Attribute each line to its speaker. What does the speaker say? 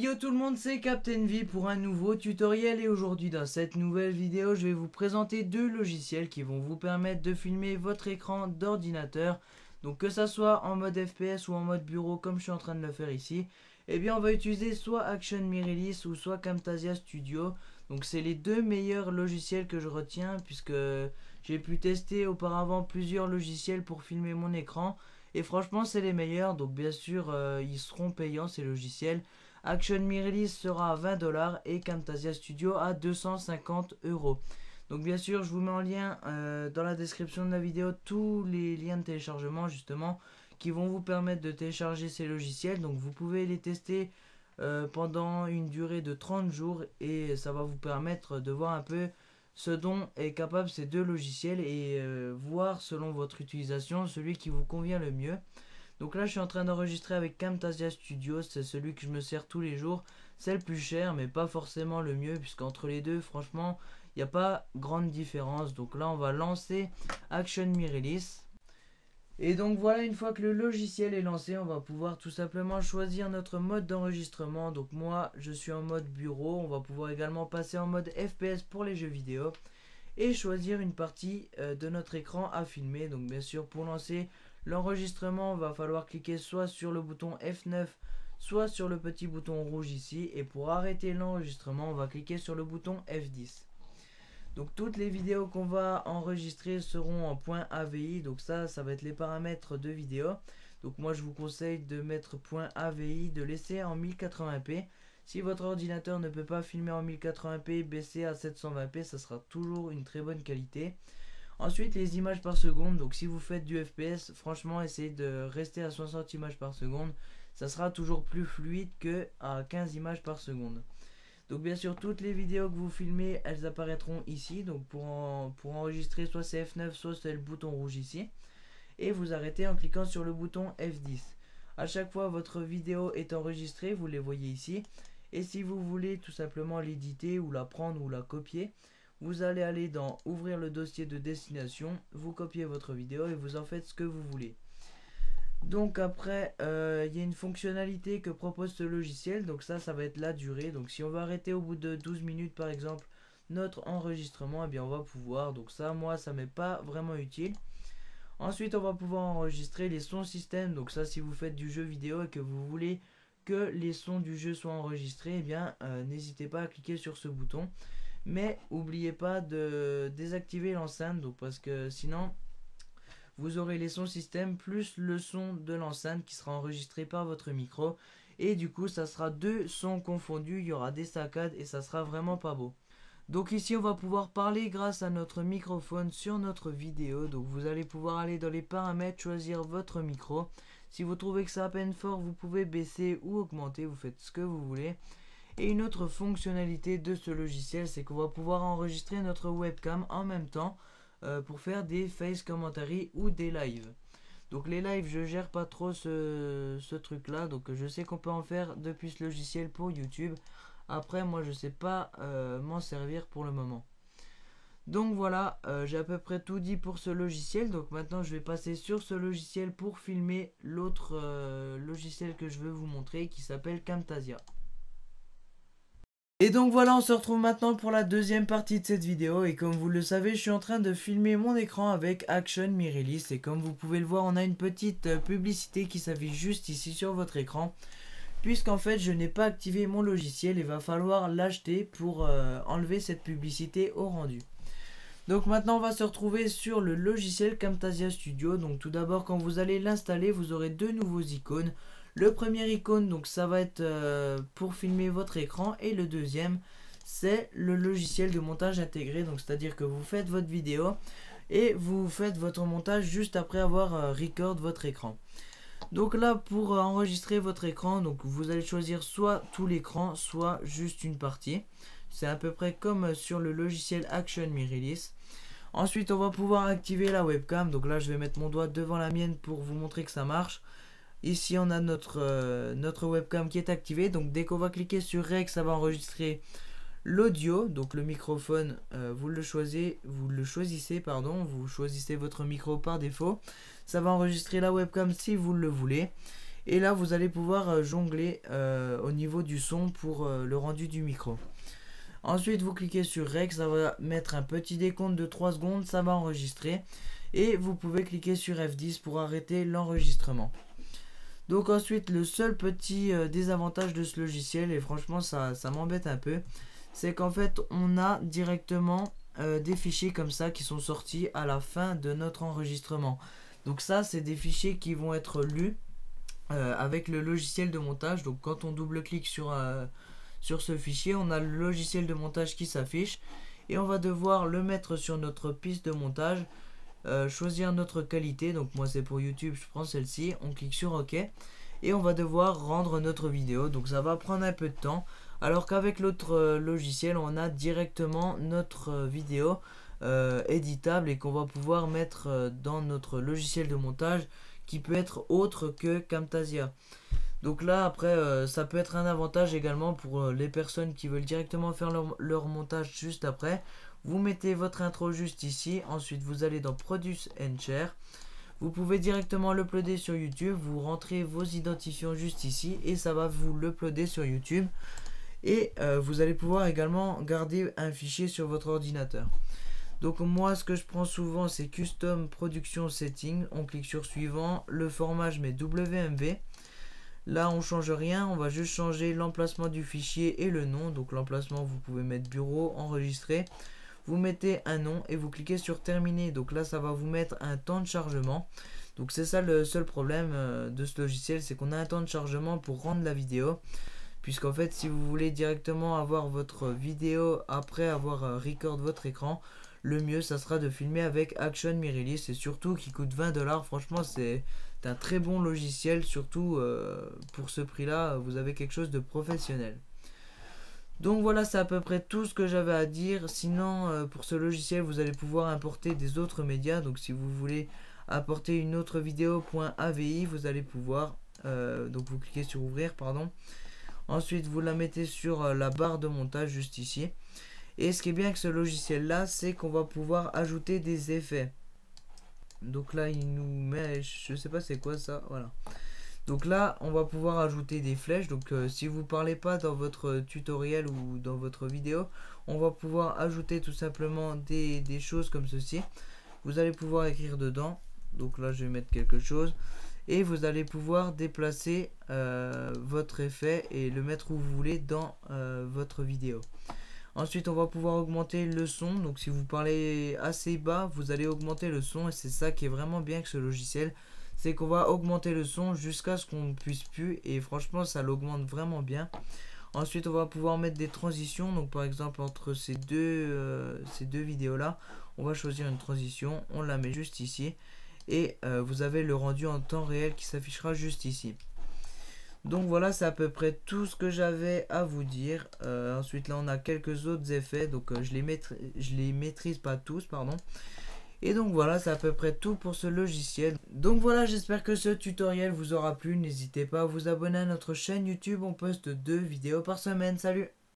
Speaker 1: Yo tout le monde, c'est Captain V pour un nouveau tutoriel et aujourd'hui dans cette nouvelle vidéo je vais vous présenter deux logiciels qui vont vous permettre de filmer votre écran d'ordinateur. Donc que ça soit en mode FPS ou en mode bureau comme je suis en train de le faire ici, eh bien on va utiliser soit Action Mirrorless ou soit Camtasia Studio. Donc c'est les deux meilleurs logiciels que je retiens puisque j'ai pu tester auparavant plusieurs logiciels pour filmer mon écran. Et franchement c'est les meilleurs, donc bien sûr ils seront payants ces logiciels. Action Mirrorless sera à 20 $ et Camtasia Studio à 250 €. Donc bien sûr je vous mets en lien dans la description de la vidéo tous les liens de téléchargement justement qui vont vous permettre de télécharger ces logiciels. Donc vous pouvez les tester pendant une durée de 30 jours et ça va vous permettre de voir un peu ce dont est capable ces deux logiciels et voir selon votre utilisation celui qui vous convient le mieux. Donc là je suis en train d'enregistrer avec Camtasia Studio, c'est celui que je me sers tous les jours. C'est le plus cher mais pas forcément le mieux puisqu'entre les deux franchement il n'y a pas grande différence. Donc là on va lancer Action Mirrorless. Et donc voilà, une fois que le logiciel est lancé, on va pouvoir tout simplement choisir notre mode d'enregistrement. Donc moi je suis en mode bureau, on va pouvoir également passer en mode FPS pour les jeux vidéo. Et choisir une partie de notre écran à filmer. Donc bien sûr pour lancer l'enregistrement, il va falloir cliquer soit sur le bouton F9, soit sur le petit bouton rouge ici. Et pour arrêter l'enregistrement, on va cliquer sur le bouton F10. Donc toutes les vidéos qu'on va enregistrer seront en .avi. Donc ça va être les paramètres de vidéo. Donc moi je vous conseille de mettre .avi, de laisser en 1080p. Si votre ordinateur ne peut pas filmer en 1080p, baissez à 720p, ça sera toujours une très bonne qualité. Ensuite les images par seconde, donc si vous faites du FPS, franchement essayez de rester à 60 images par seconde, ça sera toujours plus fluide que à 15 images par seconde. Donc bien sûr toutes les vidéos que vous filmez, elles apparaîtront ici, donc pour enregistrer soit c'est F9, soit c'est le bouton rouge ici. Et vous arrêtez en cliquant sur le bouton F10. À chaque fois votre vidéo est enregistrée, vous les voyez ici. Et si vous voulez tout simplement l'éditer ou la prendre ou la copier, vous allez aller dans ouvrir le dossier de destination, vous copiez votre vidéo et vous en faites ce que vous voulez. Donc après il y a une fonctionnalité que propose ce logiciel, donc ça va être la durée. Donc si on veut arrêter au bout de 12 minutes par exemple notre enregistrement, eh bien on va pouvoir. Donc ça moi ça m'est pas vraiment utile. Ensuite on va pouvoir enregistrer les sons système. Donc ça si vous faites du jeu vidéo et que vous voulez que les sons du jeu soient enregistrés, eh bien n'hésitez pas à cliquer sur ce bouton. Mais n'oubliez pas de désactiver l'enceinte, donc parce que sinon vous aurez les sons système plus le son de l'enceinte qui sera enregistré par votre micro. Et du coup ça sera deux sons confondus, il y aura des saccades et ça sera vraiment pas beau. Donc ici on va pouvoir parler grâce à notre microphone sur notre vidéo. Donc vous allez pouvoir aller dans les paramètres, choisir votre micro. Si vous trouvez que c'est à peine fort, vous pouvez baisser ou augmenter, vous faites ce que vous voulez. Et une autre fonctionnalité de ce logiciel, c'est qu'on va pouvoir enregistrer notre webcam en même temps pour faire des face commentary ou des lives. Donc les lives, je gère pas trop ce truc là, donc je sais qu'on peut en faire depuis ce logiciel pour YouTube. Après moi je sais pas m'en servir pour le moment. Donc voilà, j'ai à peu près tout dit pour ce logiciel. Donc maintenant je vais passer sur ce logiciel pour filmer l'autre logiciel que je veux vous montrer qui s'appelle Camtasia. Et donc voilà, on se retrouve maintenant pour la deuxième partie de cette vidéo. Et comme vous le savez, je suis en train de filmer mon écran avec Action Mirrorless. Et comme vous pouvez le voir, on a une petite publicité qui s'affiche juste ici sur votre écran. Puisqu'en fait, je n'ai pas activé mon logiciel, il va falloir l'acheter pour enlever cette publicité au rendu. Donc maintenant, on va se retrouver sur le logiciel Camtasia Studio. Donc tout d'abord, quand vous allez l'installer, vous aurez deux nouveaux icônes. Le premier icône, donc ça va être pour filmer votre écran, et le deuxième c'est le logiciel de montage intégré. Donc c'est à dire que vous faites votre vidéo et vous faites votre montage juste après avoir record votre écran. Donc là pour enregistrer votre écran, donc vous allez choisir soit tout l'écran soit juste une partie. C'est à peu près comme sur le logiciel Action Mirrorless. Ensuite on va pouvoir activer la webcam. Donc là je vais mettre mon doigt devant la mienne pour vous montrer que ça marche. Ici on a notre webcam qui est activée. Donc dès qu'on va cliquer sur Rec, ça va enregistrer l'audio. Donc le microphone, vous choisissez votre micro par défaut. Ça va enregistrer la webcam si vous le voulez. Et là vous allez pouvoir jongler au niveau du son pour le rendu du micro. Ensuite vous cliquez sur Rec, ça va mettre un petit décompte de 3 secondes, ça va enregistrer. Et vous pouvez cliquer sur F10 pour arrêter l'enregistrement. Donc ensuite le seul petit désavantage de ce logiciel, et franchement ça m'embête un peu, c'est qu'en fait on a directement des fichiers comme ça qui sont sortis à la fin de notre enregistrement. Donc ça c'est des fichiers qui vont être lus avec le logiciel de montage. Donc quand on double-clique sur ce fichier, on a le logiciel de montage qui s'affiche et on va devoir le mettre sur notre piste de montage. Choisir notre qualité, donc moi c'est pour YouTube, je prends celle-ci, on clique sur OK et on va devoir rendre notre vidéo, donc ça va prendre un peu de temps, alors qu'avec l'autre logiciel on a directement notre vidéo éditable et qu'on va pouvoir mettre dans notre logiciel de montage qui peut être autre que Camtasia. Donc là après ça peut être un avantage également pour les personnes qui veulent directement faire leur montage juste après. Vous mettez votre intro juste ici, ensuite vous allez dans Produce and Share. Vous pouvez directement l'uploader sur YouTube, vous rentrez vos identifiants juste ici et ça va vous l'uploader sur YouTube. Et vous allez pouvoir également garder un fichier sur votre ordinateur. Donc moi ce que je prends souvent c'est Custom Production Setting, on clique sur Suivant, le format je mets WMV. Là on change rien, on va juste changer l'emplacement du fichier et le nom. Donc l'emplacement vous pouvez mettre bureau, enregistrer. Vous mettez un nom et vous cliquez sur terminer. Donc là ça va vous mettre un temps de chargement. Donc c'est ça le seul problème de ce logiciel, c'est qu'on a un temps de chargement pour rendre la vidéo. Puisqu'en fait si vous voulez directement avoir votre vidéo après avoir record votre écran, le mieux ça sera de filmer avec Action Mirrorless, et surtout qui coûte 20 $. Franchement c'est un très bon logiciel, surtout pour ce prix là vous avez quelque chose de professionnel. Donc voilà, c'est à peu près tout ce que j'avais à dire. Sinon pour ce logiciel vous allez pouvoir importer des autres médias. Donc si vous voulez apporter une autre vidéo .avi, vous allez pouvoir donc vous cliquez sur ouvrir, pardon. Ensuite vous la mettez sur la barre de montage juste ici. Et ce qui est bien avec ce logiciel là, c'est qu'on va pouvoir ajouter des effets. Donc là il nous met, je sais pas c'est quoi ça, voilà. Donc là on va pouvoir ajouter des flèches. Donc si vous parlez pas dans votre tutoriel ou dans votre vidéo, on va pouvoir ajouter tout simplement des choses comme ceci. Vous allez pouvoir écrire dedans. Donc là je vais mettre quelque chose. Et vous allez pouvoir déplacer votre effet et le mettre où vous voulez dans votre vidéo. Ensuite on va pouvoir augmenter le son. Donc si vous parlez assez bas, vous allez augmenter le son. Et c'est ça qui est vraiment bien avec ce logiciel, c'est qu'on va augmenter le son jusqu'à ce qu'on ne puisse plus. Et franchement ça l'augmente vraiment bien. Ensuite on va pouvoir mettre des transitions. Donc par exemple entre ces deux vidéos là, on va choisir une transition, on la met juste ici. Et vous avez le rendu en temps réel qui s'affichera juste ici. Donc voilà, c'est à peu près tout ce que j'avais à vous dire. Ensuite là on a quelques autres effets, donc je les maîtrise pas tous, pardon. Et donc voilà, c'est à peu près tout pour ce logiciel. Donc voilà, j'espère que ce tutoriel vous aura plu. N'hésitez pas à vous abonner à notre chaîne YouTube, on poste 2 vidéos par semaine. Salut!